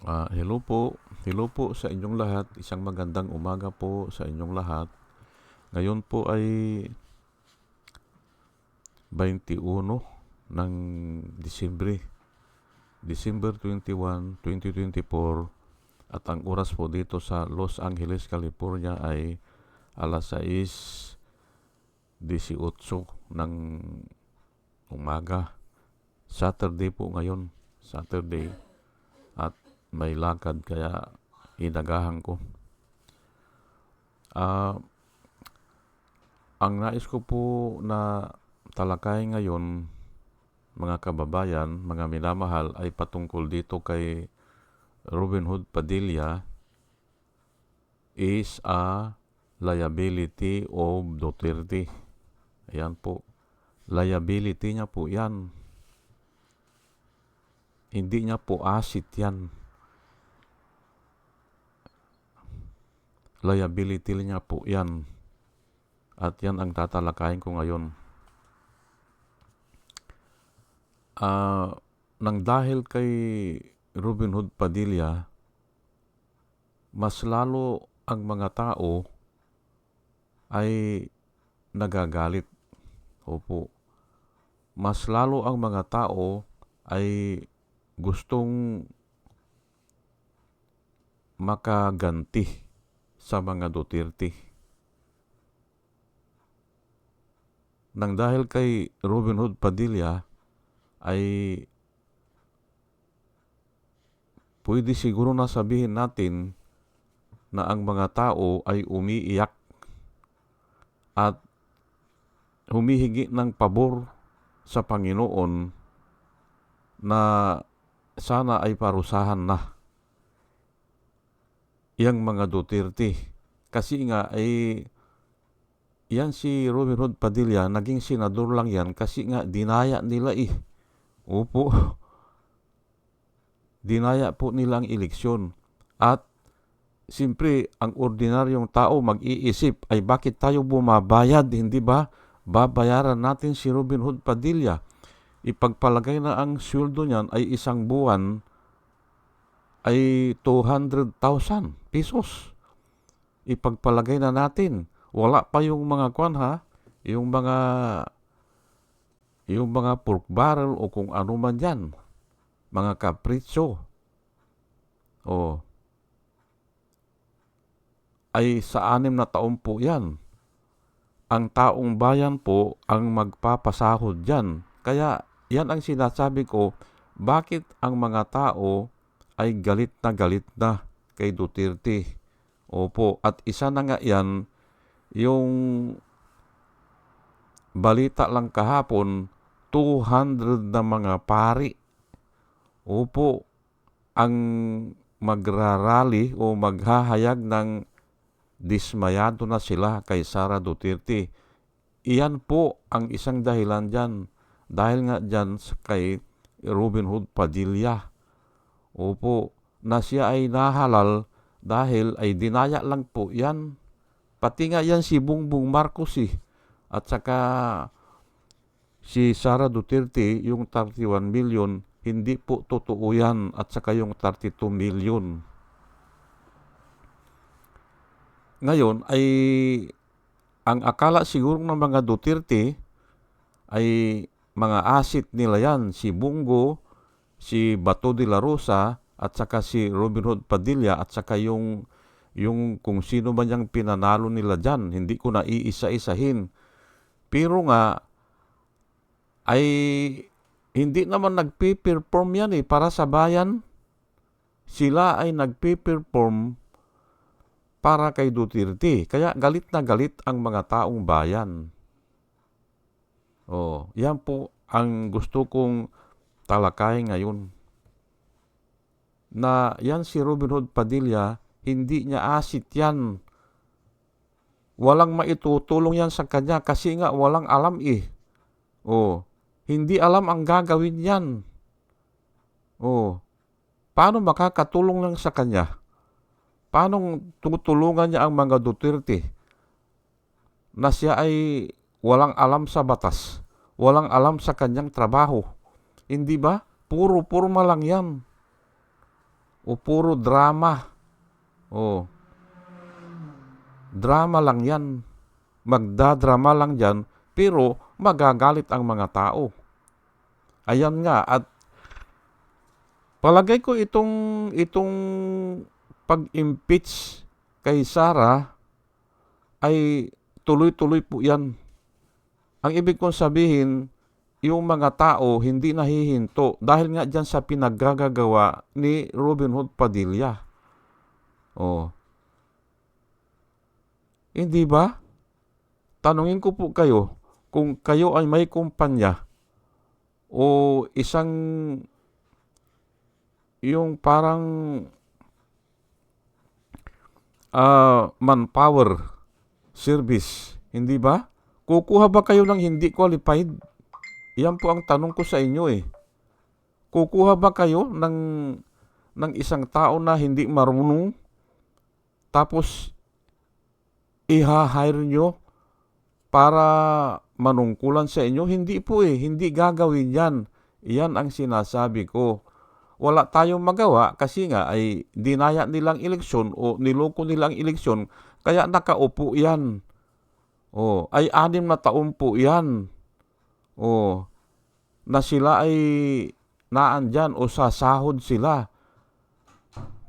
Hello po. Hello po sa inyong lahat. Isang magandang umaga po sa inyong lahat. Ngayon po ay 21 ng Disyembre, December 21, 2024 at ang oras po dito sa Los Angeles, California ay alas 6:18 ng umaga. Saturday po ngayon. Saturday at may lakad kaya inagahan ko. Ah, ang nais ko po na talakay ngayon, mga kababayan, mga minamahal, ay patungkol dito kay Robin Hood Padilla is a liability of Duterte. Ayan po. Liability niya po yan. Hindi niya po asset yan. Liability niya po yan. At yan ang tatalakayin ko ngayon. Nang dahil kay Robin Hood Padilla, mas lalo ang mga tao ay nagagalit. Opo. Mas lalo ang mga tao ay gustong makaganti sa mga Duterte. Nang dahil kay Robin Hood Padilla ay pwede siguro na sabihin natin na ang mga tao ay umiiyak at humihingi ng pabor sa Panginoon na sana ay parusahan na yang mga Duterte. Kasi nga ay yan si Robin Hood Padilla, naging senador lang yan kasi nga dinaya nila Opo. Dinaya po nila ang eleksyon. At siyempre, ang ordinaryong tao mag-iisip ay bakit tayo bumabayad, hindi ba? Babayaran natin si Robin Hood Padilla. Ipagpalagay na ang sweldo niyan ay isang buwan ay 200,000 pesos. Ipagpalagay na natin. Wala pa yung mga yung mga pork barrel o kung ano man yan. Mga kapritso. Ay sa 6 na taon po yan. Ang taong bayan po ang magpapasahod dyan. Kaya yan ang sinasabi ko, bakit ang mga tao ay galit na kay Duterte. Opo, at isa na nga yan, yung balita lang kahapon, 200 na mga pari. Opo, ang magrarally o maghahayag ng dismayado na sila kay Sara Duterte. Iyan po ang isang dahilan dyan. Dahil nga dyan kay Robin Hood Padilla. Opo, na siya ay nahalal dahil ay dinaya lang po yan. Pati nga yan si Bongbong Marcos At saka si Sara Duterte, yung 31 million, hindi po totoo yan. At saka yung 32 million. Ngayon ay ang akala siguro ng mga Duterte ay mga asset nila yan. Si Bongo, si Bato de la Rosa, at saka si Robin Hood Padilla, at saka yung kung sino man yung pinanalo nila dyan. Hindi ko na iisa-isahin. Pero nga, ay hindi naman nagpe-perform yan para sa bayan. Sila ay nagpe-perform para kay Duterte. Kaya galit na galit ang mga taong bayan. Yan po ang gusto kong talakay ngayon. Na yan si Robin Hood Padilla, hindi niya asset yan. Walang maitutulong yan sa kanya kasi nga walang alam hindi alam ang gagawin yan. Paano makakatulong lang sa kanya? Paano tutulungan niya ang mga Duterte na siya ay walang alam sa batas, walang alam sa kanyang trabaho? Hindi ba? Puro forma lang yan. o puro drama. O, drama lang yan. Magdadrama lang yan, pero magagalit ang mga tao. Ayan nga, at palagay ko itong pag-impeach kay Sara ay tuloy-tuloy po yan. Ang ibig kong sabihin, yung mga tao hindi nahihinto dahil nga dyan sa pinaggagawa ni Robin Hood Padilla. Oh, hindi ba? Tanungin ko po kayo, kung kayo ay may kumpanya o isang yung parang manpower service, hindi ba? Kukuha ba kayo ng hindi qualified? Yan po ang tanong ko sa inyo eh. Kukuha ba kayo ng isang tao na hindi marunong tapos i-hire nyo para manungkulan sa inyo? Hindi po eh. Hindi gagawin yan. Yan ang sinasabi ko. Wala tayong magawa kasi nga ay dinaya nilang eleksyon o niloko nilang eleksyon kaya nakaupo yan. O, ay 6 na taon po yan. O, na sila ay naandyan o sasahod sila.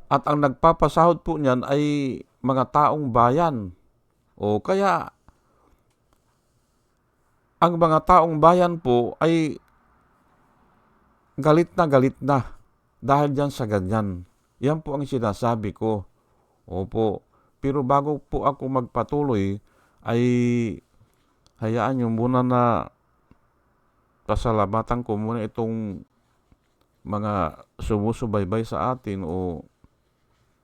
At ang nagpapasahod po niyan ay mga taong bayan. O kaya ang mga taong bayan po ay galit na dahil dyan sa ganyan. Yan po ang sinasabi ko. Opo. Pero bago po ako magpatuloy, ay hayaan nyo muna na pasalamatan ko muna itong mga sumusubaybay sa atin o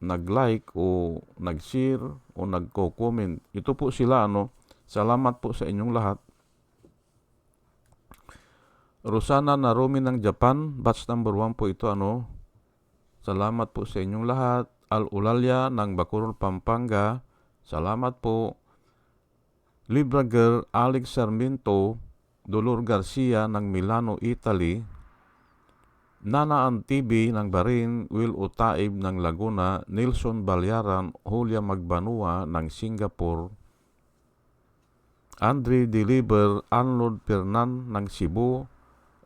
nag-like o nag-share o nagko-comment. Ito po sila, Salamat po sa inyong lahat. Rosana Narumi ng Japan, batch number 1 po ito, Salamat po sa inyong lahat. Al-Ulalya ng Bacoor, Pampanga, salamat po. Librager Alex Sarmiento, Dolor Garcia ng Milano, Italy, Nana Antibi ng Barin, Will Utaib ng Laguna, Nelson Balyaran, Julia Magbanua ng Singapore, Andre Deliver, Arnold Pernan ng Cebu,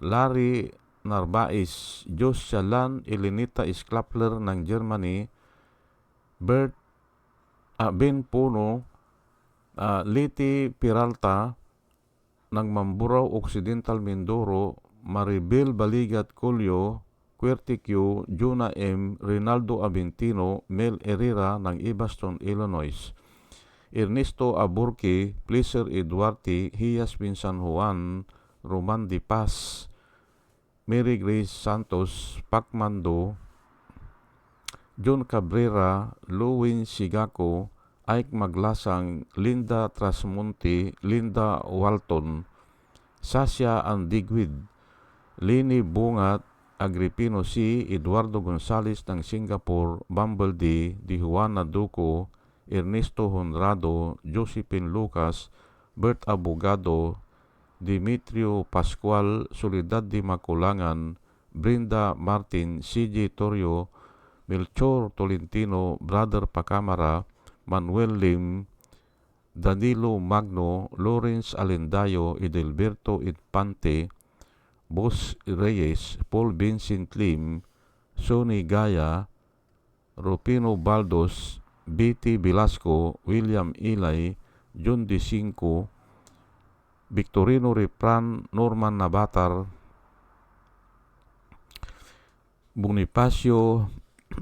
Larry Narbais, Jos Shalan, Elenita Sklapler ng Germany, Ben Puno, Liti Peralta ng Mamburao Occidental, Mindoro, Maribel Baligat Colio, Quertiquio, Juna M, Rinaldo Aventino, Mel Herrera ng Evanston, Illinois, Ernesto Aburque, Pleaser Eduardi, Hias Bin San Juan, Roman Di Paz, Mary Grace Santos, Pacmando, John Cabrera, Luwin Sigako, Ike Maglasang, Linda Trasmonte, Linda Walton, Sasha Andigwid, Lini Bungat, Agripino C, Eduardo Gonzales ng Singapore, Bumble D, Juana Duco, Ernesto Honrado, Josephine Lucas, Bert Abogado, Dimitrio Pascual, Soledad Di Maculangan, Brenda Martin, CJ Torrio, Melchor Tolentino, Brother Pacamara, Manuel Lim, Danilo Magno, Lawrence Alendayo, Edelberto Infante, Boss Reyes, Paul Vincent Lim, Sonny Gaya, Rupino Baldos, B.T. Velasco, William Ilay, John De Cinco, Victorino Repran, Norman Nabatar, Bonifacio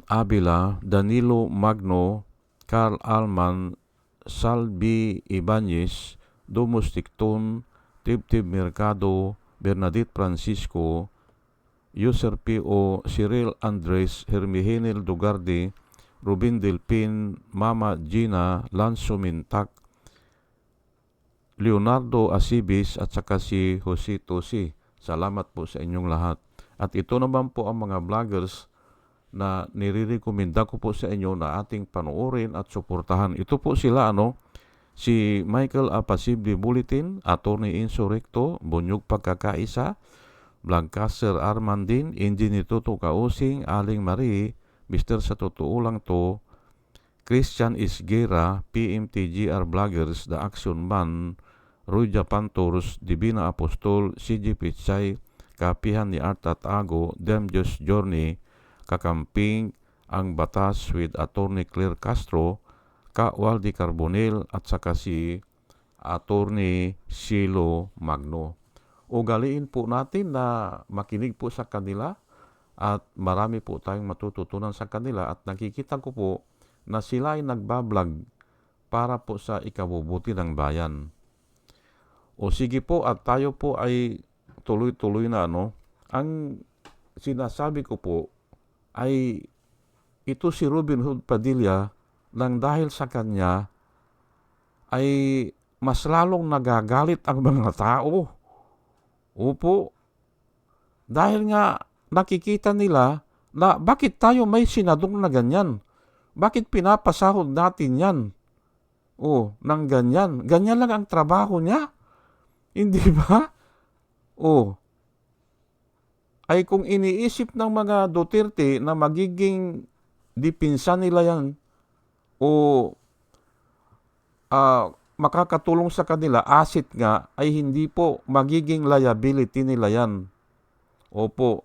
Avila, Danilo Magno, Carl Alman, Salvi Ibanez, Domus Ticton, Tibtib Mercado, Bernadette Francisco, User P.O., Cyril Andres, Hermihenil Dugardi, Rubin Delpin, Mama Gina, Lanzo Mintak, Leonardo Asibis at saka si Jose Tosi. Salamat po sa inyong lahat. At ito naman po ang mga vloggers na nire-recommenda ko po sa inyo na ating panoorin at suportahan. Ito po sila, si Michael Apasible Bulletin, Attorney Insurrecto, Bunyog Pagkakaisa, Blancaster Armandin, Engineer Toto Kausing, Aling Marie, Mister, sa totoo lang to, Christian Isguera, PMTGR Vloggers, The Action Man, Roy Japantors, Divina Apostol, CG Pichay, Kapihan ni Art at Ago, Dem Just Journey, Kakamping, Ang Batas with Attorney Claire Castro, Ka Waldi Carbonel, at saka si Attorney Silo Magno. Ugaliin po natin na makinig po sa kanila at marami po tayong matututunan sa kanila at nakikita ko po na sila ay nagbablog para po sa ikabubuti ng bayan. O sige po, at tayo po ay tuloy-tuloy na Ang sinasabi ko po ay ito si Robin Hood Padilla nang dahil sa kanya ay mas lalong nagagalit ang mga tao. Opo, dahil nga nakikita nila na bakit tayo may senador na ganyan? Bakit pinapasahod natin yan? Nang ganyan. Ganyan lang ang trabaho niya. Hindi ba? Ay kung iniisip ng mga Duterte na magiging dipinsa nila yan makakatulong sa kanila, asset nga, ay hindi po magiging liability nila yan. Opo.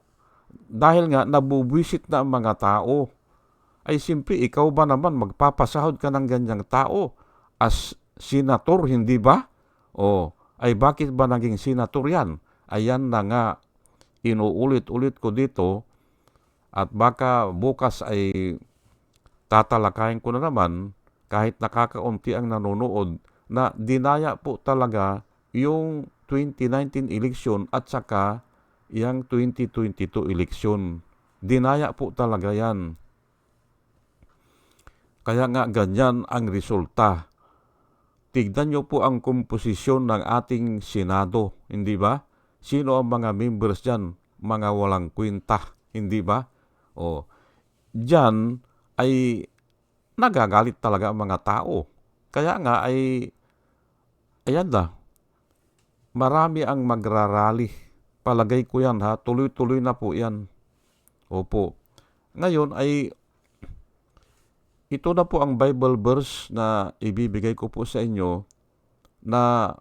Dahil nga nabubwisit na ang mga tao. Ay simpre, ikaw ba naman magpapasahod ka ng ganyang tao as senator, hindi ba? Ay bakit ba naging senator yan? Ayan na nga, inuulit-ulit ko dito at baka bukas ay tatalakayin ko na naman kahit nakakaunti ang nanonood na dinaya po talaga yung 2019 election at saka yung 2022 election. Dinaya po talaga yan. Kaya nga ganyan ang resulta. Tignan nyo po ang komposisyon ng ating Senado, hindi ba? Sino ang mga members dyan? Mga walang kwenta, hindi ba? Dyan ay nagagalit talaga ang mga tao. Kaya nga ay, ayan na, marami ang magrarally. Palagay ko yan ha, tuloy-tuloy na po yan. Opo. Ngayon ay, ito na po ang Bible verse na ibibigay ko po sa inyo na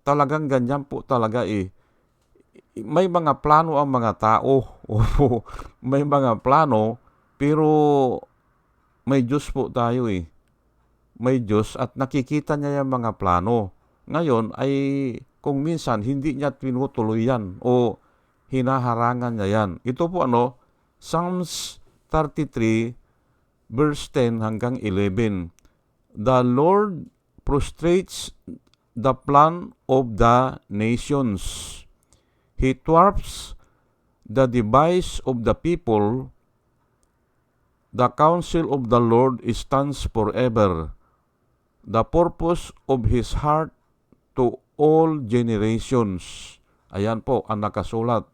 talagang ganyan po talaga May mga plano ang mga tao. Opo, may mga plano, pero may Diyos po tayo May Diyos at nakikita niya yung mga plano. Ngayon ay kung minsan hindi niya tinutuloy yan o hinaharangan niya yan. Ito po Psalms 33 verse 10 hanggang 11. The Lord frustrates the plan of the nations. He thwarts the device of the people. The counsel of the Lord stands forever. The purpose of His heart to all generations. Ayan po ang nakasulat.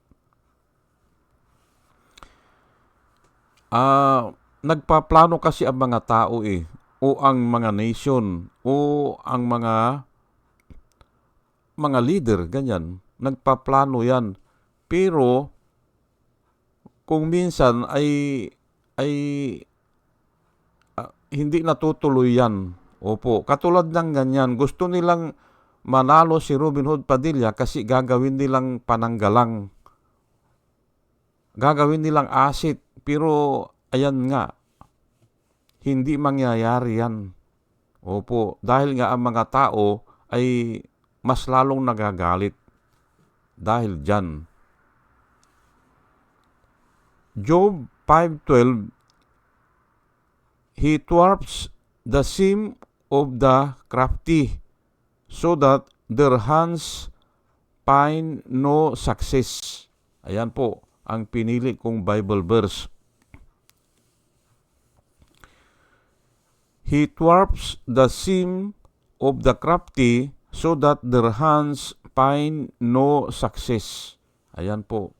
Nagpaplano kasi ang mga tao o ang mga nation o ang mga leader, ganyan. Nagpaplano yan. Pero kung minsan ay hindi natutuloy yan. Opo, katulad ng ganyan, gusto nilang manalo si Robin Hood Padilla kasi gagawin nilang pananggalang. Gagawin nilang asset. Pero ayan nga, hindi mangyayari yan. Opo, dahil nga ang mga tao ay mas lalong nagagalit dahil dyan. Job 5:12, He thwarts the scheme of the crafty so that their hands find no success. Ayan po ang pinili kong Bible verse. He thwarts the scheme of the crafty so that their hands find no success. Ayan po.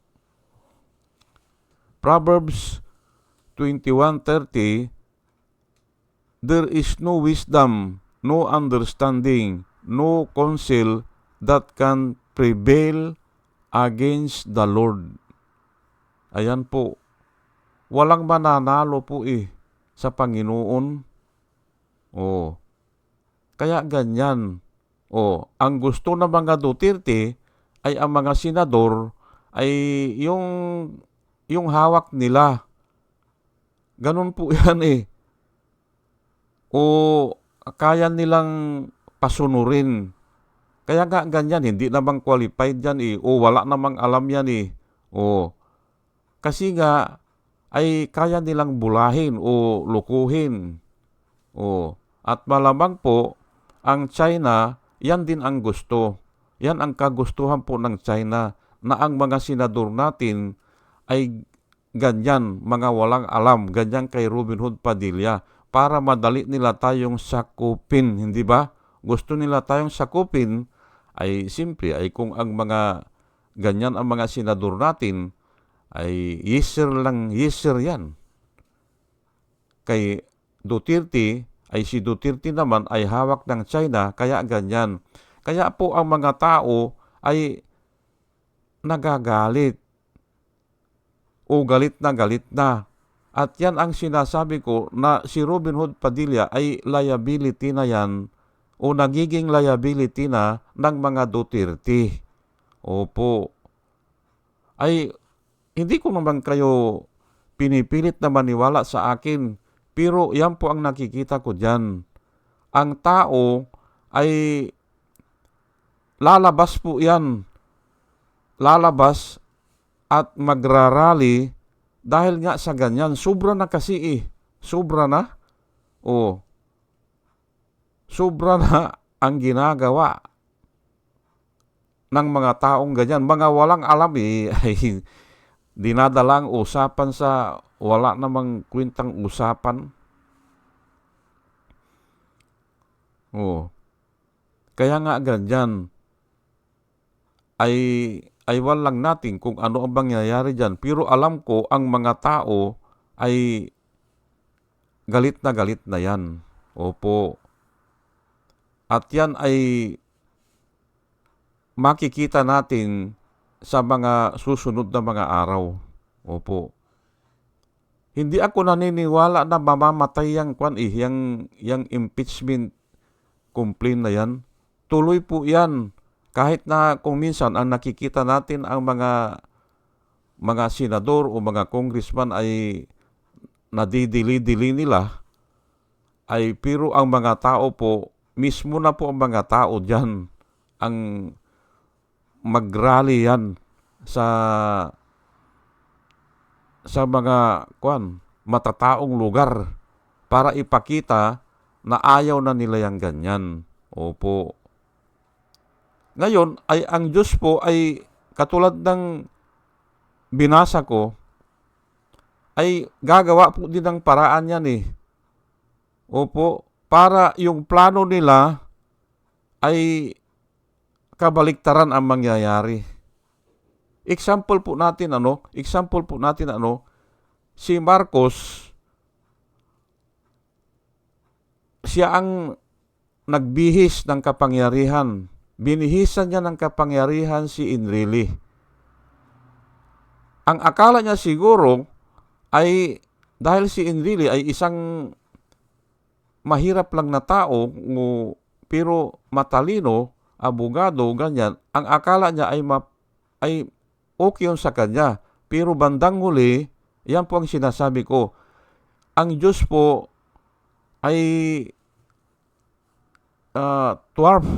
Proverbs 21:30, There is no wisdom, no understanding, no counsel that can prevail against the Lord. Ayan po. walang mananalo po sa Panginoon. Oh, kaya ganyan. Oh, ang gusto ng mga Duterte ay ang mga senador ay yung yung hawak nila. Ganun po yan O kaya nilang pasunurin. Kaya nga ganyan, hindi namang qualified yan O wala namang alam yan O kasi nga ay kaya nilang bulahin o lukuhin. At malamang po, ang China, yan din ang gusto. Yan ang kagustuhan po ng China na ang mga senador natin ay ganyan, mga walang alam, ganyan kay Robin Hood Padilla para madali nila tayong sakupin, hindi ba? Gusto nila tayong sakupin ay simple ay kung ang mga ganyan ang mga senador natin ay yes sir yan. Kay Duterte ay si Duterte naman ay hawak ng China kaya ganyan. Kaya po ang mga tao ay nagagalit o galit na. At yan ang sinasabi ko na si Robin Hood Padilla ay liability na yan o nagiging liability na ng mga Duterte. Opo. Ay hindi ko naman kayo pinipilit na maniwala sa akin, pero yan po ang nakikita ko dyan. Ang tao ay lalabas po yan. Lalabas at magrarally dahil nga sa ganyan. Sobra na kasi Sobra na. Sobra na ang ginagawa ng mga taong ganyan. Mga walang alam ay dinadalang usapan sa wala namang kwentang usapan. Kaya nga ganyan ay walang natin kung ano ang mangyayari dyan. Pero alam ko ang mga tao ay galit na yan. Opo. At yan ay makikita natin sa mga susunod na mga araw. Opo. Hindi ako naniniwala na mamamatay yung impeachment complaint na yan. Tuloy po yan. Kahit na kung minsan ang nakikita natin ang mga senador o mga congressman ay nadidili-dili nila, ay pero ang mga tao po, mismo na po ang mga tao dyan ang mag-rally yan sa mga matataong lugar para ipakita na ayaw na nila yung ganyan. Opo. Ngayon ay ang Diyos po ay katulad ng binasa ko ay gagawa po din ng paraan yan Opo, para yung plano nila ay kabaliktaran ang mangyayari. Example po natin si Marcos, siya ang nagbihis ng kapangyarihan. Binihisan niya ng kapangyarihan si Enrile. Ang akala niya siguro ay dahil si Enrile ay isang mahirap lang na tao pero matalino, abogado, ganyan, ang akala niya ay okay yun sa kanya. Pero bandang huli, yan po ang sinasabi ko, ang Diyos po ay dwarf.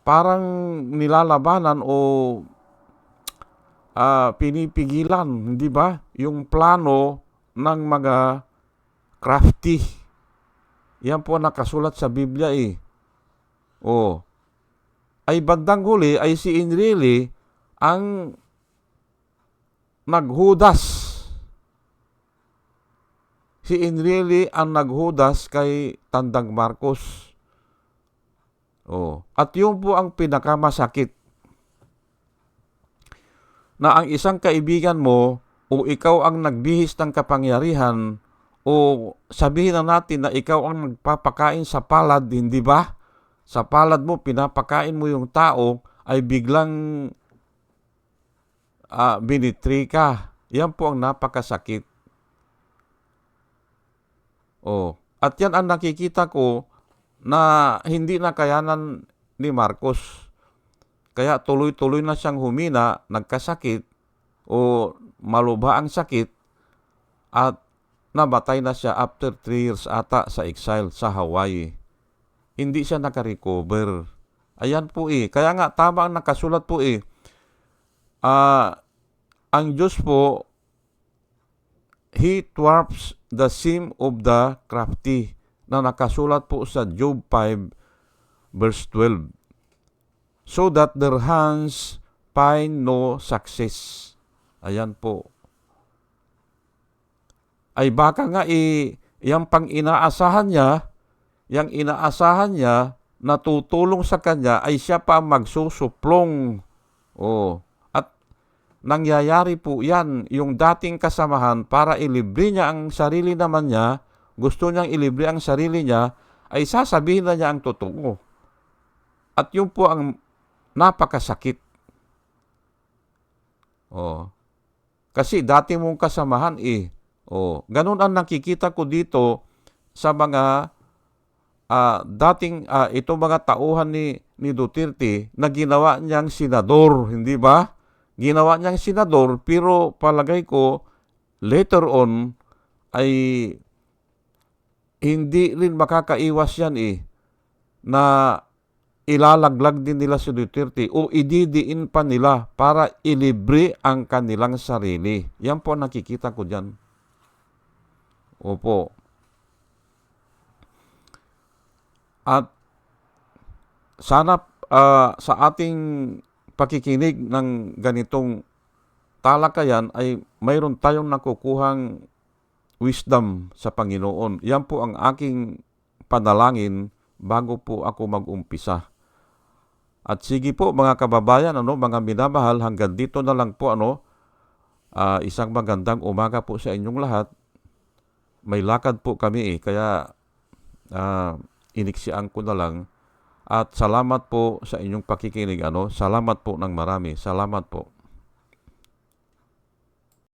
Parang nilalabanan o pinipigilan, di ba? Yung plano ng mga crafty. Yan po nakasulat sa Biblia Ay bandang huli ay si Enrile ang naghudas. Si Enrile ang naghudas kay Tandang Marcos. At yun po ang pinakamasakit. Na ang isang kaibigan mo o ikaw ang nagbihis ng kapangyarihan o sabihin na natin na ikaw ang nagpapakain sa palad, hindi ba? Sa palad mo, pinapakain mo yung tao ay biglang binitri ka. Yan po ang napakasakit. At yan ang nakikita ko na hindi na kayanan ni Marcos. Kaya tuloy-tuloy na siyang humina, nagkasakit o malubha ang sakit at namatay na siya after 3 years ata sa exile sa Hawaii. Hindi siya nakarecover. Ayan po Kaya nga tama ang nakasulat po ang Diyos po, He thwarts the scheme of the crafty, na nakasulat po sa Job 5 verse 12. So that their hands find no success. Ayan po. Ay baka nga yung pang inaasahan niya, natutulong sa kanya ay siya pa ang magsusuplong. At nangyayari po yan, yung dating kasamahan para ilibre niya ang sarili naman niya, gusto niyang ilibre ang sarili niya, ay sasabihin na niya ang totoo. At yun po ang napakasakit. Kasi dati mong kasamahan ganun ang nakikita ko dito sa mga itong mga tauhan ni Duterte na ginawa niyang senador, hindi ba? Ginawa niyang senador, pero palagay ko later on ay hindi rin makakaiwas yan na ilalaglag din nila si Duterte o ididiin pa nila para ilibre ang kanilang sarili. Yan po nakikita ko dyan. Opo. At sana sa ating pakikinig ng ganitong talakayan ay mayroon tayong nakukuhang wisdom sa Panginoon. Yan po ang aking panalangin bago po ako mag-umpisa. At sige po mga kababayan, mga minamahal, hanggang dito na lang po isang magandang umaga po sa inyong lahat. May lakad po kami kaya iniksian ko na lang. At salamat po sa inyong pakikinig. Salamat po ng marami. Salamat po.